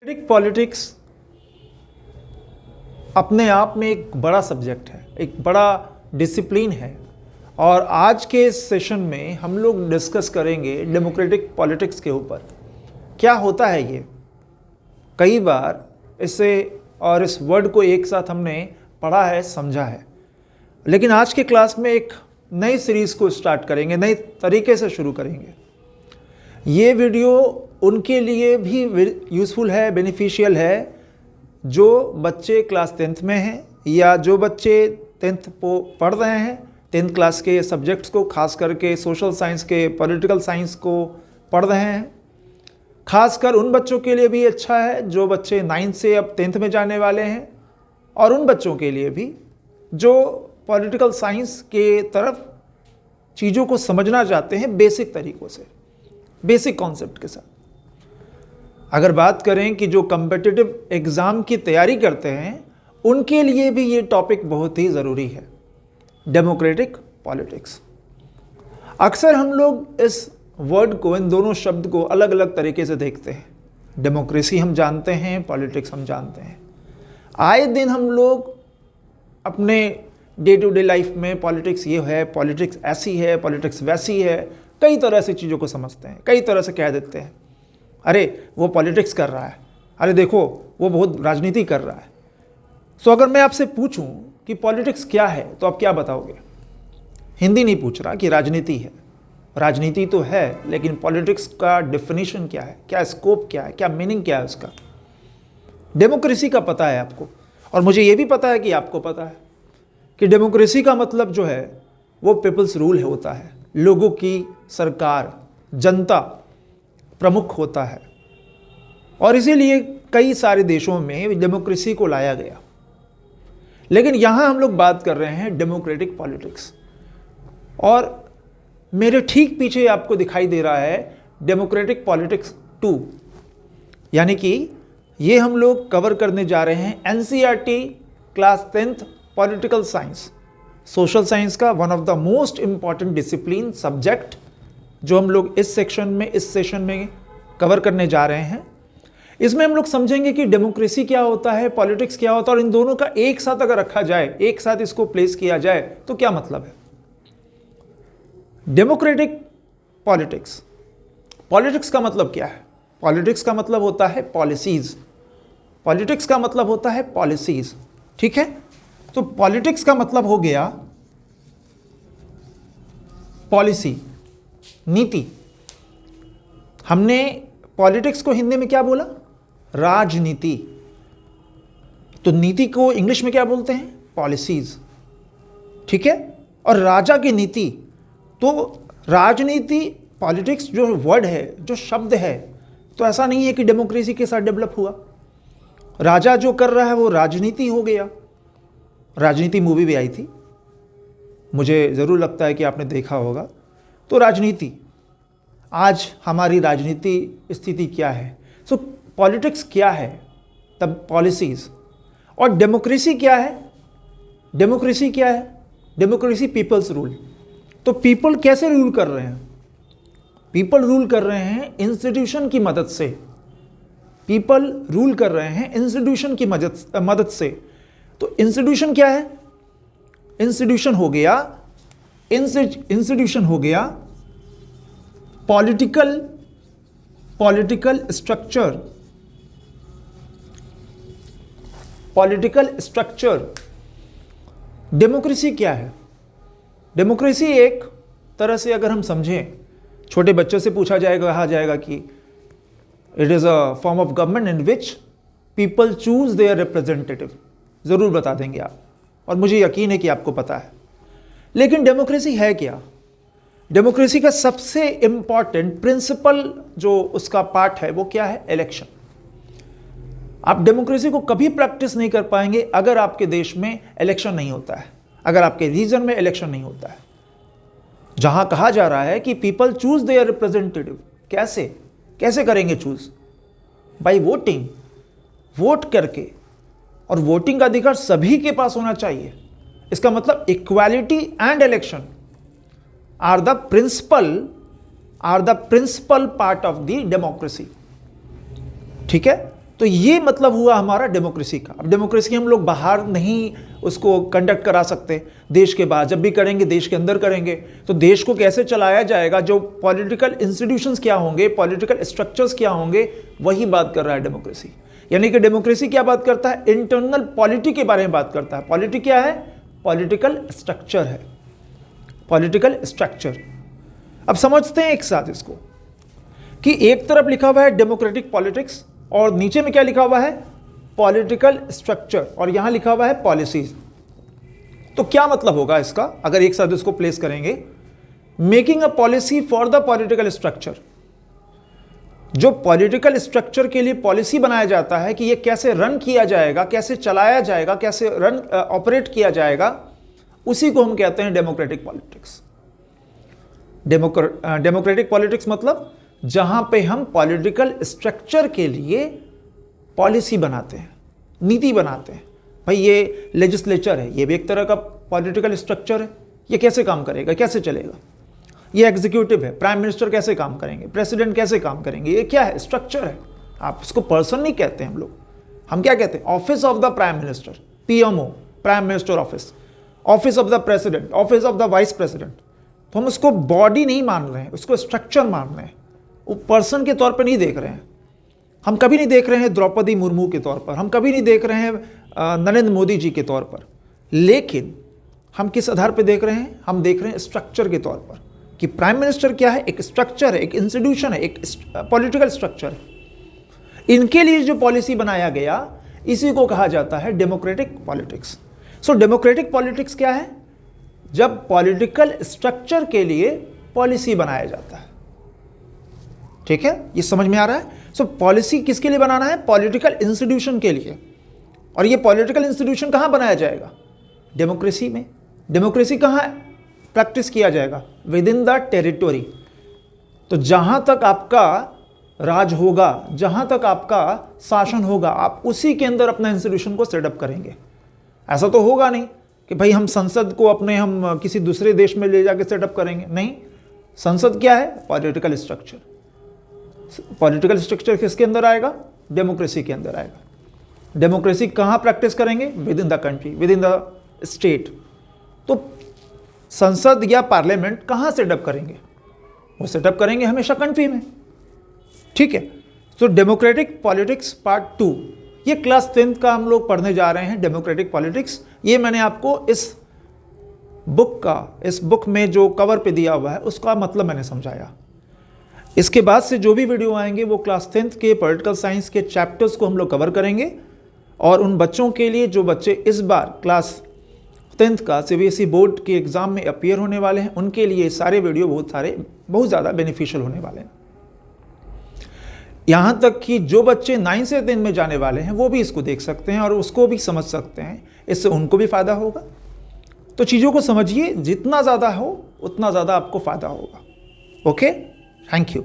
Politics अपने आप में एक बड़ा सब्जेक्ट है, एक बड़ा डिसिप्लिन है। और आज के इस सेशन में हम लोग डिस्कस करेंगे डेमोक्रेटिक पॉलिटिक्स के ऊपर। क्या होता है ये? कई बार इसे और इस वर्ड को एक साथ हमने पढ़ा है, समझा है, लेकिन आज के क्लास में एक नई सीरीज़ को स्टार्ट करेंगे, नए तरीके से शुरू करेंगे। ये वीडियो उनके लिए भी यूज़फुल है, बेनिफिशियल है, जो बच्चे क्लास 10th में हैं या जो बच्चे 10th पढ़ रहे हैं, 10th क्लास के सब्जेक्ट्स को, खास करके सोशल साइंस के, पॉलिटिकल साइंस को पढ़ रहे हैं। खासकर उन बच्चों के लिए भी अच्छा है जो बच्चे 9th से अब 10th में जाने वाले हैं, और उन बच्चों के लिए भी जो पॉलिटिकल साइंस के तरफ चीज़ों को समझना चाहते हैं बेसिक तरीक़ों से, बेसिक कॉन्सेप्ट के साथ। अगर बात करें कि जो कम्पिटिटिव एग्ज़ाम की तैयारी करते हैं, उनके लिए भी ये टॉपिक बहुत ही ज़रूरी है, डेमोक्रेटिक पॉलिटिक्स। अक्सर हम लोग इस वर्ड को, इन दोनों शब्द को अलग अलग तरीके से देखते हैं। डेमोक्रेसी हम जानते हैं, पॉलिटिक्स हम जानते हैं। आए दिन हम लोग अपने डे टू डे लाइफ में पॉलिटिक्स ये है, पॉलिटिक्स ऐसी है, पॉलिटिक्स वैसी है, कई तरह से चीज़ों को समझते हैं, कई तरह से कह देते हैं। अरे वो पॉलिटिक्स कर रहा है, अरे देखो वो बहुत राजनीति कर रहा है। सो अगर मैं आपसे पूछूं कि पॉलिटिक्स क्या है, तो आप क्या बताओगे? हिंदी नहीं पूछ रहा कि राजनीति है, राजनीति तो है, लेकिन पॉलिटिक्स का डेफिनेशन क्या है, क्या स्कोप क्या है, क्या मीनिंग क्या है उसका? डेमोक्रेसी का पता है आपको, और मुझे ये भी पता है कि आपको पता है कि डेमोक्रेसी का मतलब जो है वो पीपल्स रूल होता है, लोगों की सरकार, जनता प्रमुख होता है। और इसीलिए कई सारे देशों में डेमोक्रेसी को लाया गया। लेकिन यहाँ हम लोग बात कर रहे हैं डेमोक्रेटिक पॉलिटिक्स, और मेरे ठीक पीछे आपको दिखाई दे रहा है डेमोक्रेटिक पॉलिटिक्स 2, यानी कि ये हम लोग कवर करने जा रहे हैं NCERT class 10th political science, social science का one of the most important discipline subject, जो हम लोग इस सेक्शन में, इस सेशन में कवर करने जा रहे हैं। इसमें हम लोग समझेंगे कि डेमोक्रेसी क्या होता है, पॉलिटिक्स क्या होता है, और इन दोनों का एक साथ अगर रखा जाए, एक साथ इसको प्लेस किया जाए, तो क्या मतलब है। डेमोक्रेटिक पॉलिटिक्स, पॉलिटिक्स का मतलब क्या है? पॉलिटिक्स का मतलब होता है पॉलिसीज, पॉलिटिक्स का मतलब होता है पॉलिसीज, ठीक है। तो पॉलिटिक्स का मतलब हो गया पॉलिसी, नीति। हमने पॉलिटिक्स को हिंदी में क्या बोला? राजनीति। तो नीति को इंग्लिश में क्या बोलते हैं? पॉलिसीज, ठीक है। और राजा की नीति, तो राजनीति, पॉलिटिक्स जो वर्ड है, जो शब्द है, तो ऐसा नहीं है कि डेमोक्रेसी के साथ डेवलप हुआ। राजा जो कर रहा है वो राजनीति हो गया। राजनीति मूवी भी आई थी, मुझे ज़रूर लगता है कि आपने देखा होगा। तो राजनीति, आज हमारी राजनीति स्थिति क्या है? सो पॉलिटिक्स क्या है? तब पॉलिसीज। और डेमोक्रेसी क्या है? डेमोक्रेसी क्या है? Democracy people's rule. तो पीपल कैसे रूल कर रहे हैं? पीपल रूल कर रहे हैं इंस्टीट्यूशन की मदद से। पीपल रूल कर रहे हैं इंस्टीट्यूशन की मदद से। तो इंस्टीट्यूशन क्या है? इंस्टीट्यूशन हो गया, इंस्टीट्यूशन हो गया political structure, political structure. Democracy क्या है? डेमोक्रेसी एक तरह से अगर हम समझें, छोटे बच्चों से पूछा जाएगा, कहा जाएगा कि it is a form of government in which people choose their representative. ज़रूर बता देंगे आप, और मुझे यकीन है कि आपको पता है। लेकिन डेमोक्रेसी है क्या? डेमोक्रेसी का सबसे इंपॉर्टेंट प्रिंसिपल जो उसका पार्ट है वो क्या है? इलेक्शन। आप डेमोक्रेसी को कभी प्रैक्टिस नहीं कर पाएंगे अगर आपके देश में इलेक्शन नहीं होता है, अगर आपके रीजन में इलेक्शन नहीं होता है। जहां कहा जा रहा है कि पीपल चूज देयर रिप्रेजेंटेटिव, कैसे करेंगे चूज? बाय वोटिंग, वोट करके। और वोटिंग का अधिकार सभी के पास होना चाहिए। इसका मतलब equality and election are the principal part of the democracy. ठीक है, तो ये मतलब हुआ हमारा डेमोक्रेसी का। अब डेमोक्रेसी हम लोग बाहर नहीं उसको कंडक्ट करा सकते, देश के बाहर जब भी करेंगे देश के अंदर करेंगे। तो देश को कैसे चलाया जाएगा, जो पॉलिटिकल इंस्टीट्यूशंस क्या होंगे, पॉलिटिकल स्ट्रक्चर्स क्या होंगे, वही बात कर रहा है डेमोक्रेसी। यानी कि डेमोक्रेसी क्या बात करता है, इंटरनल पॉलिटी के बारे में बात करता है। पॉलिटी क्या है, पॉलिटिकल स्ट्रक्चर है, पॉलिटिकल स्ट्रक्चर। अब समझते हैं एक साथ इसको कि एक तरफ लिखा हुआ है डेमोक्रेटिक पॉलिटिक्स और नीचे में क्या लिखा हुआ है, पॉलिटिकल स्ट्रक्चर, और यहां लिखा हुआ है पॉलिसीज। तो क्या मतलब होगा इसका, अगर एक साथ इसको प्लेस करेंगे, making a policy for the political structure. जो पॉलिटिकल स्ट्रक्चर के लिए पॉलिसी बनाया जाता है कि ये कैसे रन किया जाएगा, कैसे चलाया जाएगा, कैसे रन ऑपरेट किया जाएगा, उसी को हम कहते हैं डेमोक्रेटिक पॉलिटिक्स। डेमोक्रेटिक पॉलिटिक्स मतलब जहां पे हम पॉलिटिकल स्ट्रक्चर के लिए पॉलिसी बनाते हैं, नीति बनाते हैं। भाई ये लेजिस्लेचर है, ये भी एक तरह का पॉलिटिकल स्ट्रक्चर है, ये कैसे काम करेगा, कैसे चलेगा। ये एग्जीक्यूटिव है, प्राइम मिनिस्टर कैसे काम करेंगे, प्रेसिडेंट कैसे काम करेंगे, ये क्या है, स्ट्रक्चर है। आप इसको पर्सन नहीं कहते हैं हम क्या कहते हैं, office of the prime minister, PMO, prime minister office, office of the president, office of the vice president. तो हम उसको बॉडी नहीं मान रहे हैं, उसको स्ट्रक्चर मान रहे हैं, वो पर्सन के तौर पर नहीं देख रहे हैं। हम कभी नहीं देख रहे हैं द्रौपदी मुर्मू के तौर पर, हम कभी नहीं देख रहे हैं नरेंद्र मोदी जी के तौर पर, लेकिन हम किस आधार पर देख रहे हैं, हम देख रहे हैं स्ट्रक्चर के तौर पर कि प्राइम मिनिस्टर क्या है, एक स्ट्रक्चर है, एक इंस्टीट्यूशन है, एक पॉलिटिकल स्ट्रक्चर है। इनके लिए जो पॉलिसी बनाया गया, इसी को कहा जाता है डेमोक्रेटिक पॉलिटिक्स। सो डेमोक्रेटिक पॉलिटिक्स क्या है, जब पॉलिटिकल स्ट्रक्चर के लिए पॉलिसी बनाया जाता है। ठीक है, ये समझ में आ रहा है। सो पॉलिसी किसके लिए बनाना है, पॉलिटिकल इंस्टीट्यूशन के लिए। और ये पॉलिटिकल इंस्टीट्यूशन कहां बनाया जाएगा, डेमोक्रेसी में। डेमोक्रेसी कहां प्रैक्टिस किया जाएगा, विद इन द टेरिटोरी। तो जहां तक आपका राज होगा, जहां तक आपका शासन होगा, आप उसी के अंदर अपना इंस्टीट्यूशन को सेटअप करेंगे। ऐसा तो होगा नहीं कि भाई हम संसद को अपने हम किसी दूसरे देश में ले जाके सेटअप करेंगे, नहीं। संसद क्या है, पॉलिटिकल स्ट्रक्चर। पॉलिटिकल स्ट्रक्चर किसके अंदर आएगा, डेमोक्रेसी के अंदर आएगा। डेमोक्रेसी कहां प्रैक्टिस करेंगे, with in the country, with in the state. तो संसद या पार्लियामेंट कहां सेटअप करेंगे, वो सेटअप करेंगे हमेशा कंट्री में। ठीक है, तो डेमोक्रेटिक पॉलिटिक्स पार्ट 2, ये क्लास 10th का हम लोग पढ़ने जा रहे हैं, डेमोक्रेटिक पॉलिटिक्स। ये मैंने आपको इस बुक में जो कवर पे दिया हुआ है उसका मतलब मैंने समझाया। इसके बाद से जो भी वीडियो आएंगे वो क्लास 10th के पॉलिटिकल साइंस के चैप्टर्स को हम लोग कवर करेंगे। और उन बच्चों के लिए जो बच्चे इस बार क्लास 10th का सीबीएसई बोर्ड के एग्ज़ाम में अपीयर होने वाले हैं, उनके लिए सारे वीडियो बहुत ज़्यादा बेनिफिशियल होने वाले हैं। यहाँ तक कि जो बच्चे 9 से 10 में जाने वाले हैं वो भी इसको देख सकते हैं और उसको भी समझ सकते हैं, इससे उनको भी फ़ायदा होगा। तो चीज़ों को समझिए, जितना ज़्यादा हो उतना ज़्यादा आपको फ़ायदा होगा। Okay, thank you.